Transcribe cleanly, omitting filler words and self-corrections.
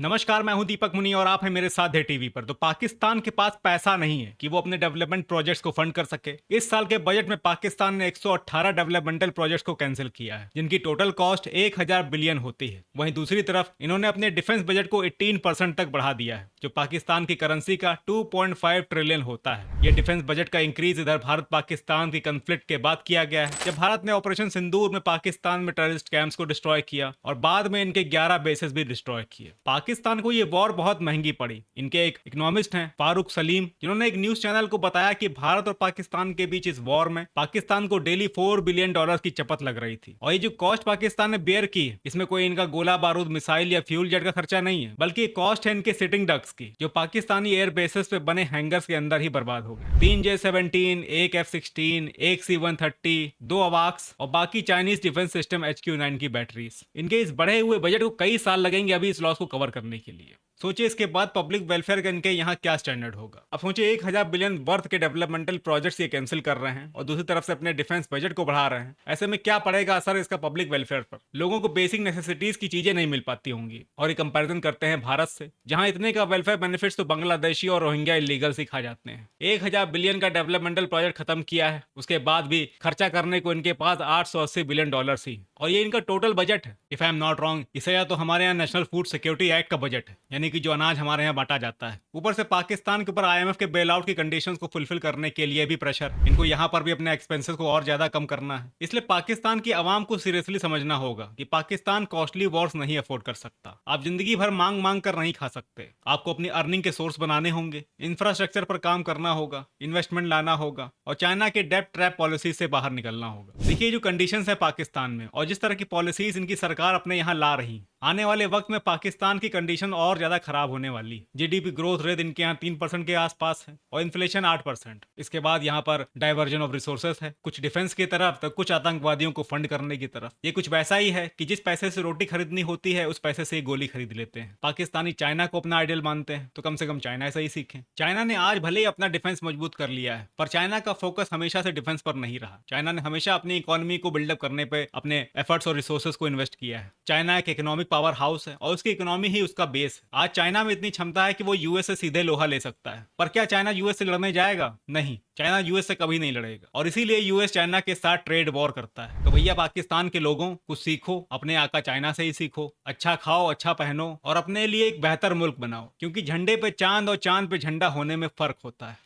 नमस्कार, मैं हूं दीपक मुनि और आप हैं मेरे साथ है टीवी पर। तो पाकिस्तान के पास पैसा नहीं है कि वो अपने डेवलपमेंट प्रोजेक्ट्स को फंड कर सके। इस साल के बजट में पाकिस्तान ने 118 डेवलपमेंटल प्रोजेक्ट्स को कैंसिल किया है, जिनकी टोटल कॉस्ट 1000 बिलियन होती है। वहीं दूसरी तरफ इन्होंने अपने डिफेंस बजट को 18% तक बढ़ा दिया है, जो पाकिस्तान की करेंसी का 2.5 ट्रिलियन होता है। ये डिफेंस बजट का इंक्रीज इधर भारत पाकिस्तान की कंफ्लिक्ट के बाद किया गया है, जब भारत ने ऑपरेशन सिंदूर में पाकिस्तान में टेररिस्ट कैंप्स को डिस्ट्रॉय किया और बाद में इनके 11 बेसेस भी डिस्ट्रॉय किए। पाकिस्तान को ये वॉर बहुत महंगी पड़ी। इनके एक इकोनॉमिस्ट हैं फारूक सलीम, जिन्होंने एक न्यूज चैनल को बताया कि भारत और पाकिस्तान के बीच इस वॉर में पाकिस्तान को डेली $4 बिलियन की चपत लग रही थी। और ये जो कॉस्ट पाकिस्तान ने बेयर की, इसमें कोई इनका गोला बारूद, मिसाइल या फ्यूल जेट का खर्चा नहीं है, बल्कि कॉस्ट है इनके सिटिंग डक्स की, जो पाकिस्तानी एयर बेसेस पे बने हैंगर्स के अंदर ही बर्बाद हो गए। 3 J-17, एक F-16, एक C-130, 2 अवाक्स और बाकी चाइनीज डिफेंस सिस्टम HQ-9 की बैटरीज। इनके इस बढ़े हुए बजट को कई साल लगेंगे अभी इस लॉस को कवर करने के लिए। सोचिए इसके बाद पब्लिक वेलफेयर का इनके यहाँ क्या स्टैंडर्ड होगा। अब सोचिए 1000 बिलियन वर्थ के डेवलपमेंटल प्रोजेक्ट्स ये कैंसिल कर रहे हैं और दूसरी तरफ से अपने डिफेंस बजट को बढ़ा रहे हैं। ऐसे में क्या पड़ेगा असर इसका पब्लिक वेलफेयर पर? लोगों को बेसिक नेसेसिटीज की चीजें नहीं मिल पाती होंगी। और ये कंपैरिजन करते हैं भारत से, जहां इतने का वेलफेयर बेनिफिट्स तो बांग्लादेशी और रोहिंग्या इलीगल से खा जाते हैं। 1000 बिलियन का डेवलपमेंटल प्रोजेक्ट खत्म किया है, उसके बाद भी खर्चा करने को इनके पास $880 बिलियन ही, और ये इनका टोटल बजट है। If I am not wrong, इसे या तो हमारे यहाँ नेशनल फूड सिक्योरिटी एक्ट का बजट है, यानी कि जो अनाज हमारे यहाँ बांटा जाता है। ऊपर से पाकिस्तान के ऊपर IMF के बेल आउट की कंडीशंस को फुलफिल करने के लिए भी प्रेशर। इनको यहाँ पर भी अपने एक्सपेंसेस को और ज्यादा कम करना है। इसलिए पाकिस्तान की आवाम को सीरियसली समझना होगा कि पाकिस्तान कॉस्टली वॉर्स नहीं अफोर्ड कर सकता। आप जिंदगी भर मांग मांग कर नहीं खा सकते। आपको अपनी अर्निंग के सोर्स बनाने होंगे, इंफ्रास्ट्रक्चर पर काम करना होगा, इन्वेस्टमेंट लाना होगा और चाइना के डेब्ट ट्रैप पॉलिसी से बाहर निकलना होगा। देखिए जो कंडीशंस है पाकिस्तान में और जिस तरह की पॉलिसीज इनकी सरकार अपने यहाँ ला रही, आने वाले वक्त में पाकिस्तान की कंडीशन और ज्यादा खराब होने वाली। GDP ग्रोथ रेट इनके यहाँ 3% के आसपास है और इन्फ्लेशन 8%। इसके बाद यहाँ पर डाइवर्जन ऑफ रिसोर्सेस है, कुछ डिफेंस की तरफ तो कुछ आतंकवादियों को फंड करने की तरफ। ये कुछ वैसा ही है कि जिस पैसे से रोटी खरीदनी होती है उस पैसे से गोली खरीद लेते हैं। पाकिस्तानी चाइना को अपना आइडियल मानते हैं, तो कम से कम चाइना ऐसा ही सीखें। चाइना ने आज भले ही अपना डिफेंस मजबूत कर लिया है, पर चाइना का फोकस हमेशा से डिफेंस पर नहीं रहा। चाइना ने हमेशा अपनी इकोनॉमी को बिल्डअप करने पर अपने एफर्ट्स और रिसोर्सेज को इन्वेस्ट किया है। चाइना एक इकोनॉमिक पावर हाउस है और उसकी इकोनॉमी ही उसका बेस है। आज चाइना में इतनी क्षमता है कि वो यूएस से सीधे लोहा ले सकता है, पर क्या चाइना यूएस से लड़ने जाएगा? नहीं, चाइना यूएस से कभी नहीं लड़ेगा और इसीलिए यूएस चाइना के साथ ट्रेड वॉर करता है। तो भैया पाकिस्तान के लोगों कुछ सीखो, अपने आका चाइना से ही सीखो। अच्छा खाओ, अच्छा पहनो और अपने लिए एक बेहतर मुल्क बनाओ, क्योंकि झंडे पे चांद और चांद पे झंडा होने में फर्क होता है।